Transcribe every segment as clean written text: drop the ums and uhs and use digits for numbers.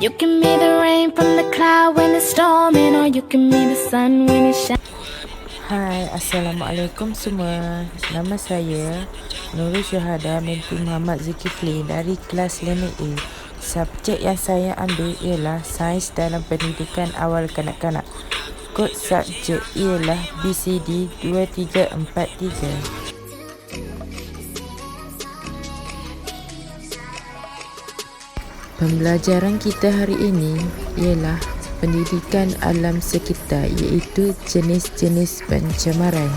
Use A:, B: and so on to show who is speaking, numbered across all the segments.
A: You can be the rain from the cloud when it's storming, or you can be the sun when it's shining.
B: Hai, Assalamualaikum semua. Nama saya Nurul Syuhada binti Muhammad Zulkifli dari kelas Learning A. Subjek yang saya ambil ialah Sains dalam Pendidikan Awal Kanak-kanak. Kod subjek ialah BCD 2343. Pembelajaran kita hari ini ialah pendidikan alam sekitar, iaitu jenis-jenis pencemaran.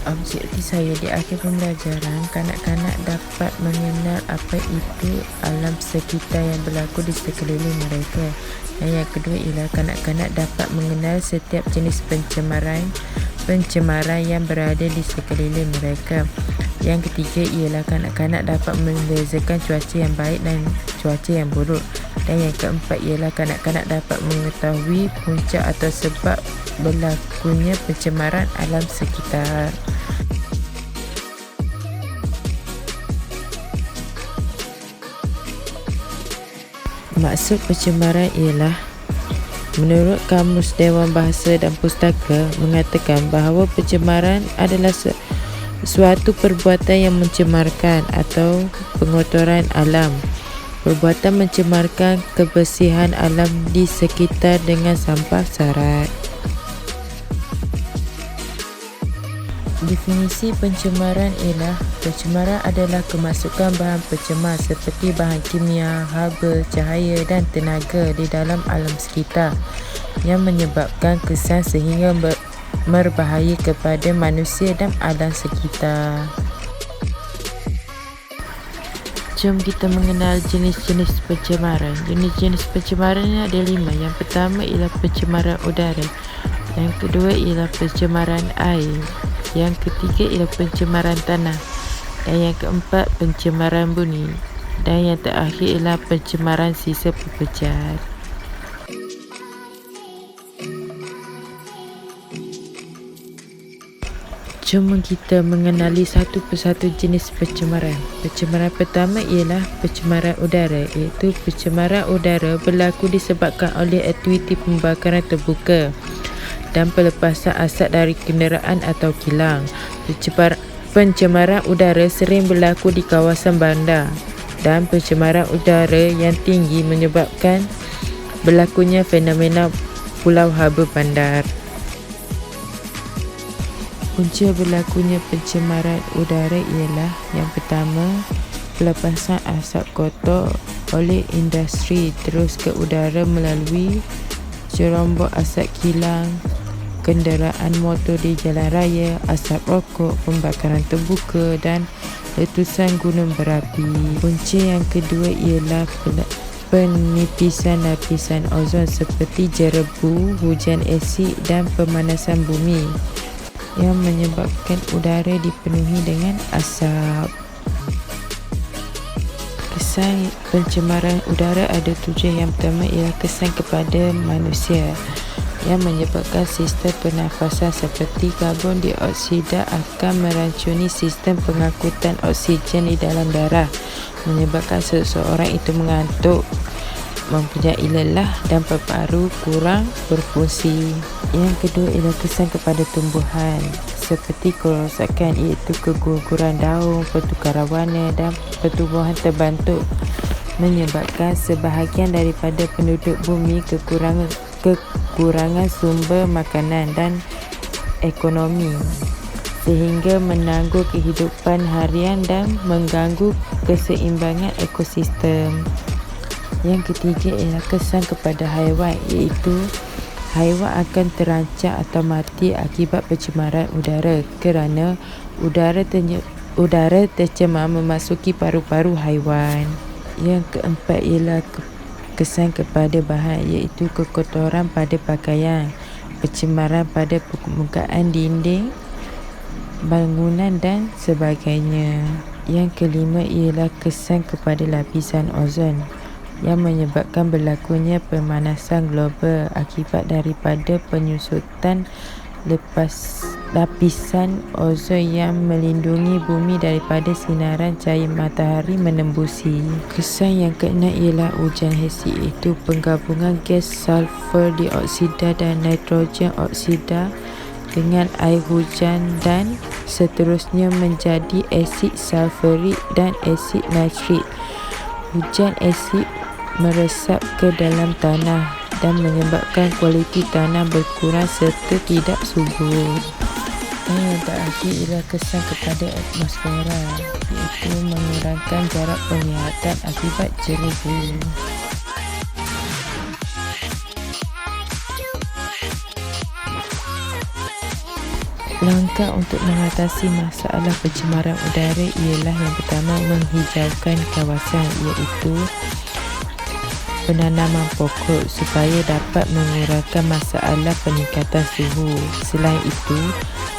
B: Objektif saya di akhir pembelajaran, kanak-kanak dapat mengenal apa itu alam sekitar yang berlaku di sekeliling mereka. Dan yang kedua ialah kanak-kanak dapat mengenal setiap jenis pencemaran yang berada di sekeliling mereka. Yang ketiga ialah kanak-kanak dapat membezakan cuaca yang baik dan cuaca yang buruk. Dan yang keempat ialah kanak-kanak dapat mengetahui punca atau sebab berlakunya pencemaran alam sekitar. Maksud pencemaran ialah, menurut Kamus Dewan Bahasa dan Pustaka mengatakan bahawa pencemaran adalah suatu perbuatan yang mencemarkan atau pengotoran alam. Perbuatan mencemarkan kebersihan alam di sekitar dengan sampah syarat. Definisi pencemaran ialah, pencemaran adalah kemasukan bahan pencemar seperti bahan kimia, haba, cahaya dan tenaga di dalam alam sekitar yang menyebabkan kesan sehingga berbahaya kepada manusia dan alam sekitar. Jom kita mengenal jenis-jenis pencemaran. Jenis-jenis pencemaran ini ada 5. Yang pertama ialah pencemaran udara. Yang kedua ialah pencemaran air. Yang ketiga ialah pencemaran tanah. Dan yang keempat pencemaran bumi. Dan yang terakhir ialah pencemaran sisa pepecahan. Cuma kita mengenali satu persatu jenis pencemaran. Pencemaran pertama ialah pencemaran udara, iaitu pencemaran udara berlaku disebabkan oleh aktiviti pembakaran terbuka dan pelepasan asap dari kenderaan atau kilang. Pencemaran udara sering berlaku di kawasan bandar, dan pencemaran udara yang tinggi menyebabkan berlakunya fenomena pulau haba bandar. Punca berlakunya pencemaran udara ialah, yang pertama, pelepasan asap kotor oleh industri terus ke udara melalui cerombok asap kilang, kenderaan motor di jalan raya, asap rokok, pembakaran terbuka dan letusan gunung berapi. Punca yang kedua ialah penipisan lapisan ozon seperti jerebu, hujan asid dan pemanasan bumi yang menyebabkan udara dipenuhi dengan asap. Kesan pencemaran udara ada 7. Yang pertama ialah kesan kepada manusia, yang menyebabkan sistem pernafasan seperti karbon dioksida akan meracuni sistem pengangkutan oksigen di dalam darah, menyebabkan seseorang itu mengantuk, mempunyai lelah dan paru-paru kurang berfungsi. Yang kedua ialah kesan kepada tumbuhan seperti kerosakan, iaitu keguguran daun, pertukaran warna dan pertumbuhan terbantuk, menyebabkan sebahagian daripada penduduk bumi kekurangan sumber makanan dan ekonomi, sehingga mengganggu kehidupan harian dan mengganggu keseimbangan ekosistem. Yang ketiga ialah kesan kepada haiwan, iaitu haiwan akan terancam atau mati akibat pencemaran udara kerana udara tercemar memasuki paru-paru haiwan. Yang keempat ialah kesan kepada bahan, iaitu kekotoran pada pakaian, pencemaran pada permukaan dinding, bangunan dan sebagainya. Yang kelima ialah kesan kepada lapisan ozon, yang menyebabkan berlakunya pemanasan global akibat daripada penyusutan lapisan ozon yang melindungi bumi daripada sinaran cahaya matahari menembusi. Kesan yang keenam ialah hujan asid, iaitu penggabungan gas sulfur dioksida dan nitrogen oksida dengan air hujan dan seterusnya menjadi asid sulfurik dan asid nitrik. Hujan asid meresap ke dalam tanah dan menyebabkan kualiti tanah berkurang serta tidak subur. Dan yang terakhir ialah kesan kepada atmosfera, iaitu mengurangkan jarak penglihatan akibat jerubu. Langkah untuk mengatasi masalah pencemaran udara ialah yang pertama, menghijaukan kawasan, iaitu penanaman pokok supaya dapat mengurangkan masalah peningkatan suhu. Selain itu,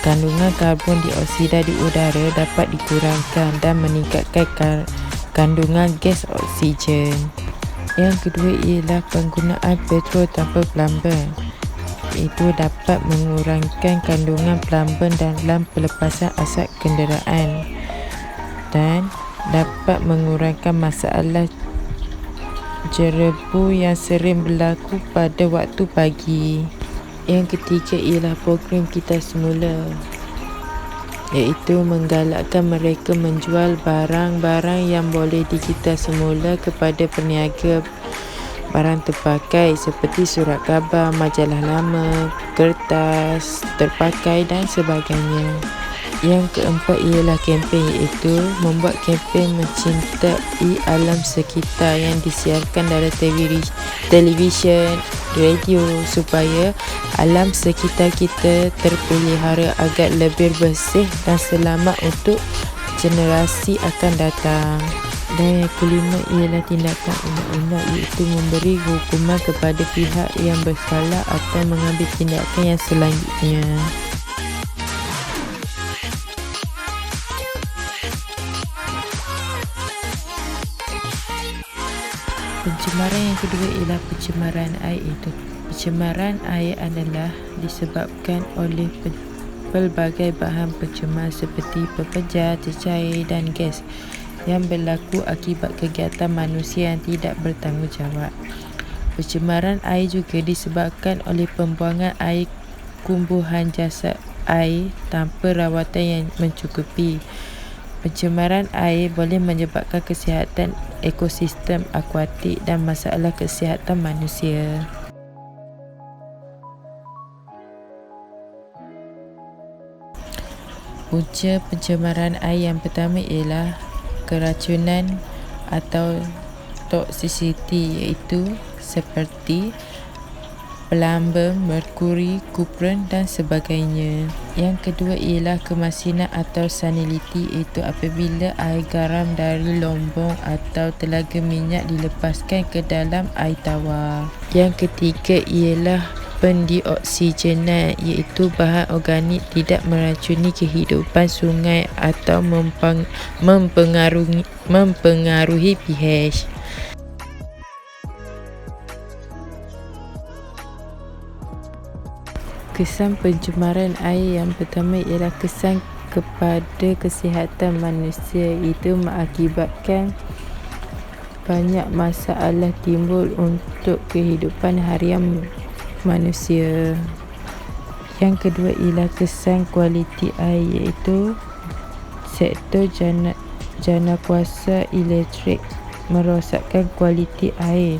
B: kandungan karbon dioksida di udara dapat dikurangkan dan meningkatkan kandungan gas oksigen. Yang kedua ialah penggunaan petrol tanpa pelambang. Itu dapat mengurangkan kandungan pelambang dalam pelepasan asap kenderaan dan dapat mengurangkan masalah jerebu yang sering berlaku pada waktu pagi. Yang ketiga ialah program kita semula, iaitu menggalakkan mereka menjual barang-barang yang boleh dikita semula kepada peniaga barang terpakai seperti surat khabar, majalah lama, kertas terpakai dan sebagainya. Yang keempat ialah kempen, iaitu membuat kempen mencintai alam sekitar yang disiarkan dalam televisyen, radio supaya alam sekitar kita terpelihara agar lebih bersih dan selamat untuk generasi akan datang. Dan yang kelima ialah tindakan undang-undang, iaitu memberi hukuman kepada pihak yang bersalah atau mengambil tindakan yang selanjutnya. Pencemaran yang kedua ialah pencemaran air. Pencemaran air adalah disebabkan oleh pelbagai bahan pencemar seperti pepejar, cecair dan gas yang berlaku akibat kegiatan manusia yang tidak bertanggungjawab. Pencemaran air juga disebabkan oleh pembuangan air kumbuhan jasad air tanpa rawatan yang mencukupi. Pencemaran air boleh menyebabkan kesihatan ekosistem akuatik dan masalah kesihatan manusia. Punca pencemaran air yang pertama ialah keracunan atau toksisiti, iaitu seperti pelambang, merkuri, kupron dan sebagainya. Yang kedua ialah kemasinan atau salinity, iaitu apabila air garam dari lombong atau telaga minyak dilepaskan ke dalam air tawar. Yang ketiga ialah pendioksigenan, iaitu bahan organik tidak meracuni kehidupan sungai atau mempengaruhi pH. Kesan pencemaran air yang pertama ialah kesan kepada kesihatan manusia, itu mengakibatkan banyak masalah timbul untuk kehidupan harian manusia. Yang kedua ialah kesan kualiti air, iaitu sektor janakuasa elektrik merosakkan kualiti air,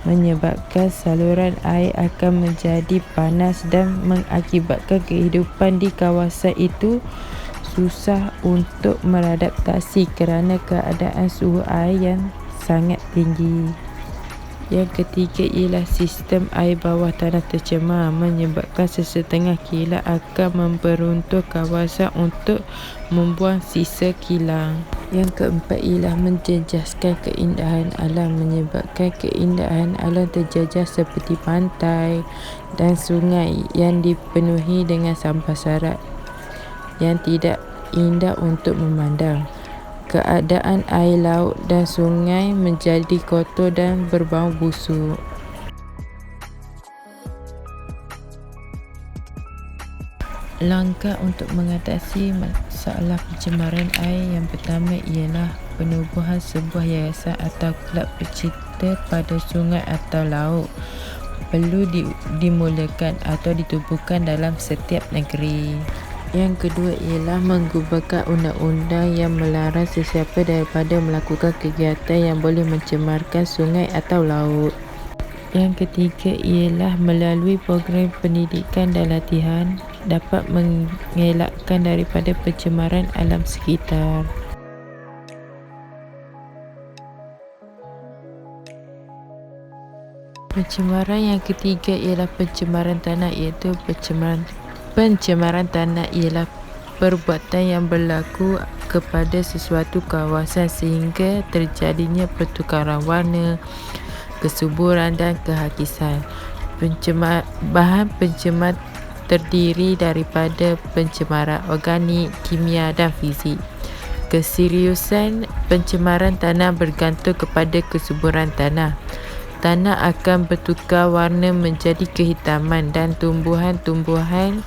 B: menyebabkan saluran air akan menjadi panas dan mengakibatkan kehidupan di kawasan itu susah untuk beradaptasi kerana keadaan suhu air yang sangat tinggi. Yang ketiga ialah sistem air bawah tanah tercemar, menyebabkan sesetengah kilang akan memperuntuk kawasan untuk membuang sisa kilang. Yang keempat ialah menjejaskan keindahan alam, menyebabkan keindahan alam terjejas seperti pantai dan sungai yang dipenuhi dengan sampah sarat yang tidak indah untuk memandang. Keadaan air laut dan sungai menjadi kotor dan berbau busuk. Langkah untuk mengatasi masalah pencemaran air yang pertama ialah penubuhan sebuah yayasan atau kelab pencipta pada sungai atau laut perlu dimulakan atau ditubuhkan dalam setiap negeri. Yang kedua ialah menggubahkan undang-undang yang melarang sesiapa daripada melakukan kegiatan yang boleh mencemarkan sungai atau laut. Yang ketiga ialah melalui program pendidikan dan latihan dapat mengelakkan daripada pencemaran alam sekitar. Pencemaran yang ketiga ialah pencemaran tanah, iaitu pencemaran tanah ialah perbuatan yang berlaku kepada sesuatu kawasan sehingga terjadinya pertukaran warna, kesuburan dan kehakisan. Bahan pencemar terdiri daripada pencemaran organik, kimia dan fizik. Keseriusan pencemaran tanah bergantung kepada kesuburan tanah. Tanah akan bertukar warna menjadi kehitaman dan tumbuhan-tumbuhan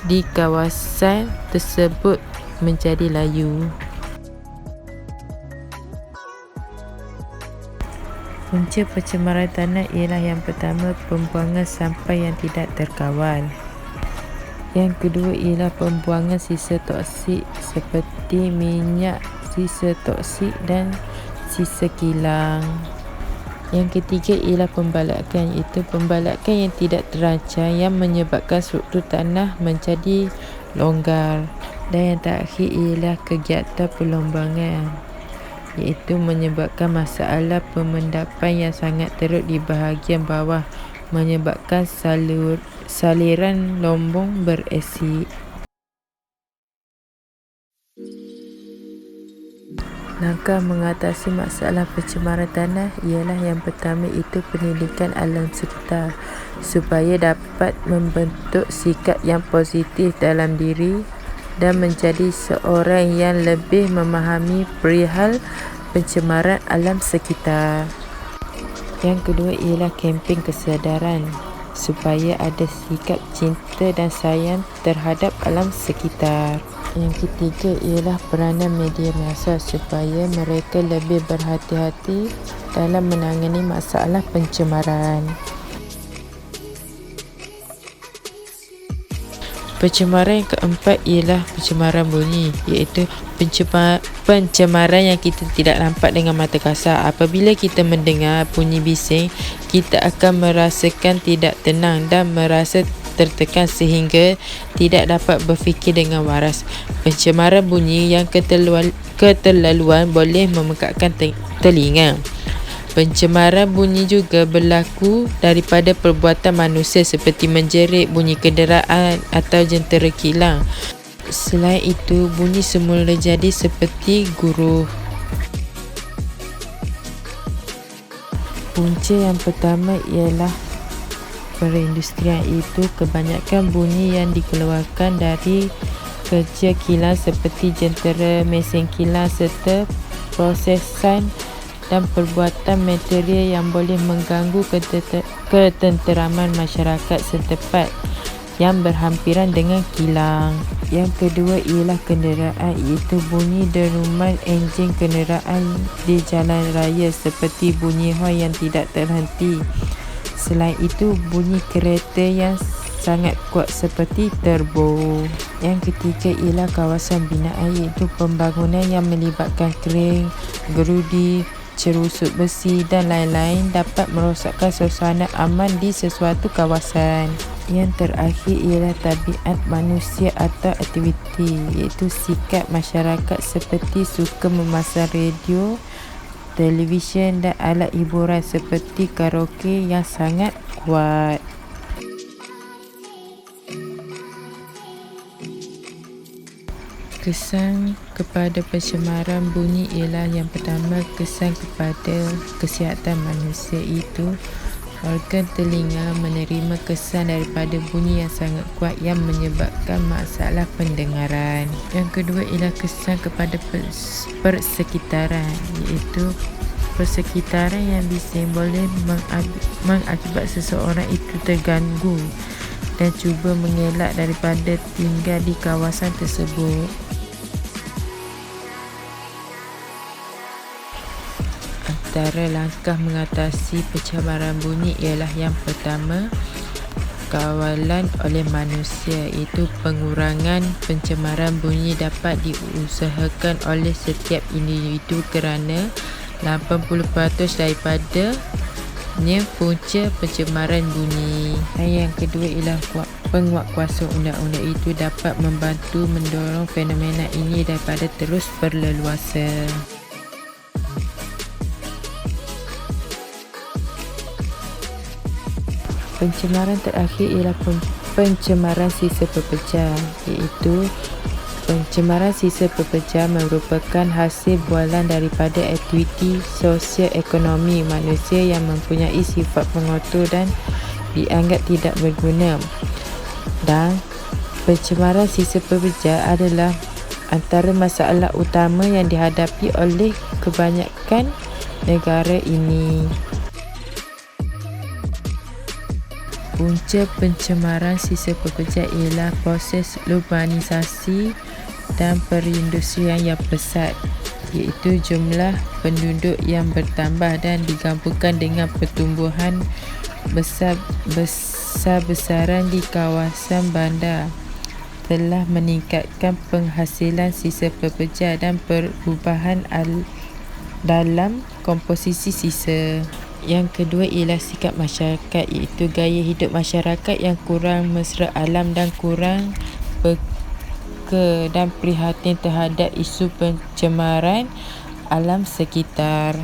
B: di kawasan tersebut menjadi layu. Punca pencemaran tanah ialah yang pertama, pembuangan sampah yang tidak terkawal. Yang kedua ialah pembuangan sisa toksik seperti minyak, sisa toksik dan sisa kilang. Yang ketiga ialah pembalakan, iaitu pembalakan yang tidak terancang yang menyebabkan struktur tanah menjadi longgar. Dan yang terakhir ialah kegiatan perlombangan, iaitu menyebabkan masalah pemendapan yang sangat teruk di bahagian bawah, menyebabkan saliran lombong berasid. Langkah mengatasi masalah pencemaran tanah ialah yang pertama itu pendidikan alam sekitar supaya dapat membentuk sikap yang positif dalam diri dan menjadi seorang yang lebih memahami perihal pencemaran alam sekitar. Yang kedua ialah kempen kesedaran supaya ada sikap cinta dan sayang terhadap alam sekitar. Yang ketiga ialah peranan media massa supaya mereka lebih berhati-hati dalam menangani masalah pencemaran. Pencemaran yang keempat ialah pencemaran bunyi, iaitu pencemaran yang kita tidak nampak dengan mata kasar. Apabila kita mendengar bunyi bising, kita akan merasakan tidak tenang dan merasa tertekan sehingga tidak dapat berfikir dengan waras. Pencemaran bunyi yang keterlaluan boleh membengkakkan telinga. Pencemaran bunyi juga berlaku daripada perbuatan manusia seperti menjerit, bunyi kenderaan atau jentera kilang. Selain itu, bunyi semula jadi seperti guruh. Punca yang pertama ialah perindustrian, itu kebanyakan bunyi yang dikeluarkan dari kerja kilang seperti jentera, mesin kilang serta prosesan dan perbuatan material yang boleh mengganggu ketenteraman masyarakat setempat yang berhampiran dengan kilang. Yang kedua ialah kenderaan, iaitu bunyi deruman enjin kenderaan di jalan raya seperti bunyi horn yang tidak terhenti. Selain itu, bunyi kereta yang sangat kuat seperti turbo. Yang ketiga ialah kawasan binaan, iaitu pembangunan yang melibatkan kering, gerudi, cerusut besi dan lain-lain dapat merosakkan suasana aman di sesuatu kawasan. Yang terakhir ialah tabiat manusia atau aktiviti, iaitu sikap masyarakat seperti suka memasang radio, televisyen dan alat hiburan seperti karaoke yang sangat kuat. Kesan kepada pencemaran bunyi ialah yang pertama, kesan kepada kesihatan manusia, itu organ telinga menerima kesan daripada bunyi yang sangat kuat yang menyebabkan masalah pendengaran. Yang kedua ialah kesan kepada persekitaran, iaitu persekitaran yang bising boleh mengakibat seseorang itu terganggu dan cuba mengelak daripada tinggal di kawasan tersebut. Antara langkah mengatasi pencemaran bunyi ialah yang pertama, kawalan oleh manusia, iaitu pengurangan pencemaran bunyi dapat diusahakan oleh setiap individu kerana 80% daripadanya punca pencemaran bunyi. Dan yang kedua ialah penguatkuasa undang-undang itu dapat membantu mendorong fenomena ini daripada terus berleluasa. Pencemaran terakhir ialah pencemaran sisa pepejah, iaitu pencemaran sisa pepejah merupakan hasil bualan daripada aktiviti sosio-ekonomi manusia yang mempunyai sifat pengotor dan dianggap tidak berguna. Dan pencemaran sisa pepejah adalah antara masalah utama yang dihadapi oleh kebanyakan negara ini. Punca pencemaran sisa pepejah ialah proses urbanisasi dan perindustrian yang pesat, iaitu jumlah penduduk yang bertambah dan digabungkan dengan pertumbuhan besar-besaran di kawasan bandar telah meningkatkan penghasilan sisa pepejah dan perubahan dalam komposisi sisa. Yang kedua ialah sikap masyarakat, iaitu gaya hidup masyarakat yang kurang mesra alam dan kurang peka dan prihatin terhadap isu pencemaran alam sekitar.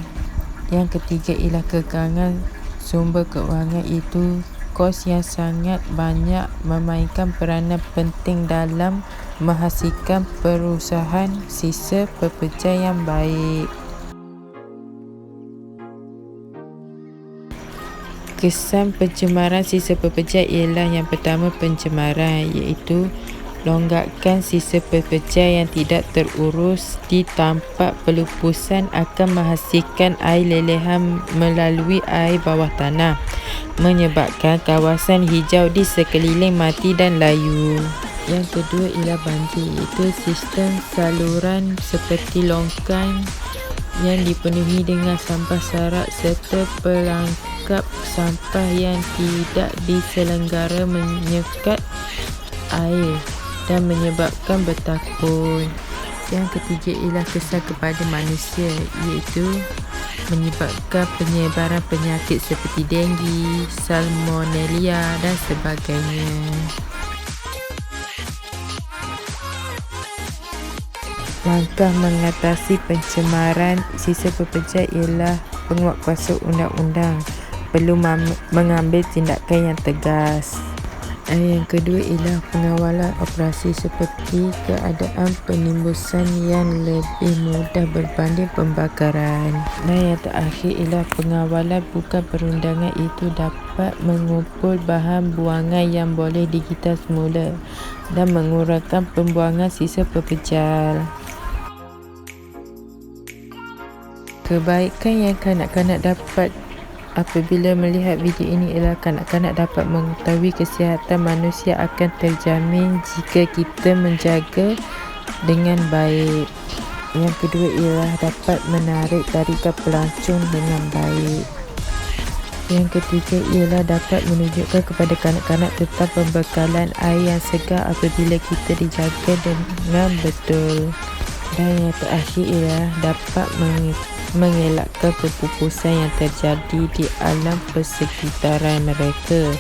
B: Yang ketiga ialah kekurangan sumber keuangan, iaitu kos yang sangat banyak memainkan peranan penting dalam menghasilkan perusahaan sisa pepejah yang baik. Kesan pencemaran sisa pepejah ialah yang pertama, pencemaran, iaitu longgakan sisa pepejah yang tidak terurus di tempat pelupusan akan menghasilkan air lelehan melalui air bawah tanah, menyebabkan kawasan hijau di sekeliling mati dan layu. Yang kedua ialah banjir, iaitu sistem saluran seperti longkang yang dipenuhi dengan sampah sarak serta pelangkap sampah yang tidak diselenggara menyekat air dan menyebabkan bertakun. Yang ketiga ialah kesan kepada manusia, iaitu menyebabkan penyebaran penyakit seperti denggi, salmonella dan sebagainya. Langkah mengatasi pencemaran sisa pepejah ialah penguatkuasa undang-undang perlu mengambil tindakan yang tegas. Yang kedua ialah pengawalan operasi seperti keadaan penimbusan yang lebih mudah berbanding pembakaran. Dan yang terakhir ialah pengawalan bukan perundangan, itu dapat mengumpul bahan buangan yang boleh digital semula dan mengurangkan pembuangan sisa pepejah. Kebaikan yang kanak-kanak dapat apabila melihat video ini ialah kanak-kanak dapat mengetahui kesihatan manusia akan terjamin jika kita menjaga dengan baik. Yang kedua ialah dapat menarik tarikan pelancong dengan baik. Yang ketiga ialah dapat menunjukkan kepada kanak-kanak tentang pembekalan air yang segar apabila kita dijaga dengan betul. Dan yang terakhir ialah dapat mengelakkan perpupusan yang terjadi di alam persekitaran mereka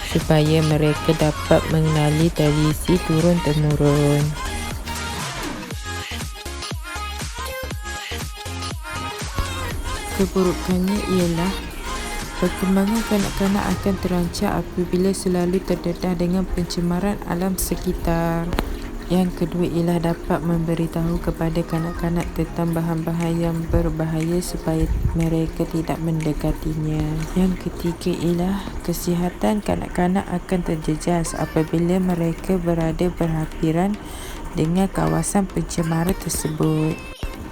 B: supaya mereka dapat mengenali tradisi turun-temurun. Keburukannya ialah perkembangan kanak-kanak akan terancam apabila selalu terdedah dengan pencemaran alam sekitar. Yang kedua ialah dapat memberitahu kepada kanak-kanak tentang bahan-bahan yang berbahaya supaya mereka tidak mendekatinya. Yang ketiga ialah kesihatan kanak-kanak akan terjejas apabila mereka berada berhampiran dengan kawasan pencemaran tersebut.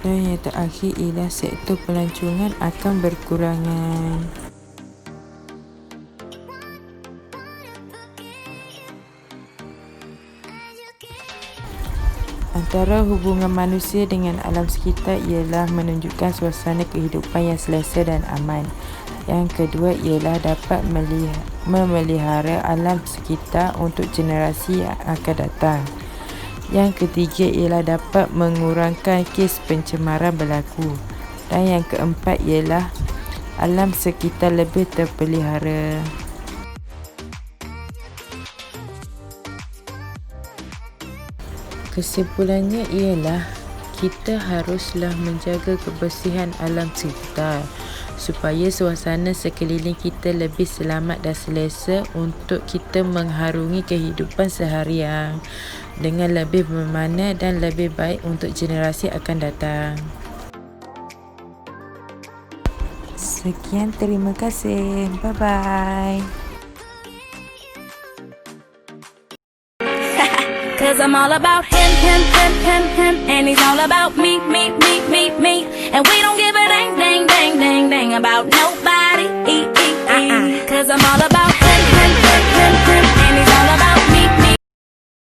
B: Dan yang terakhir ialah sektor pelancongan akan berkurangan. Antara hubungan manusia dengan alam sekitar ialah menunjukkan suasana kehidupan yang selesa dan aman. Yang kedua ialah dapat memelihara alam sekitar untuk generasi yang akan datang. Yang ketiga ialah dapat mengurangkan kes pencemaran berlaku. Dan yang keempat ialah alam sekitar lebih terpelihara. Kesimpulannya ialah kita haruslah menjaga kebersihan alam sekitar supaya suasana sekeliling kita lebih selamat dan selesa untuk kita mengharungi kehidupan seharian dengan lebih bermakna dan lebih baik untuk generasi akan datang. Sekian, terima kasih. Bye-bye.
A: Cause I'm all about him, and he's all about me. And we don't give a dang about nobody. Cause I'm all about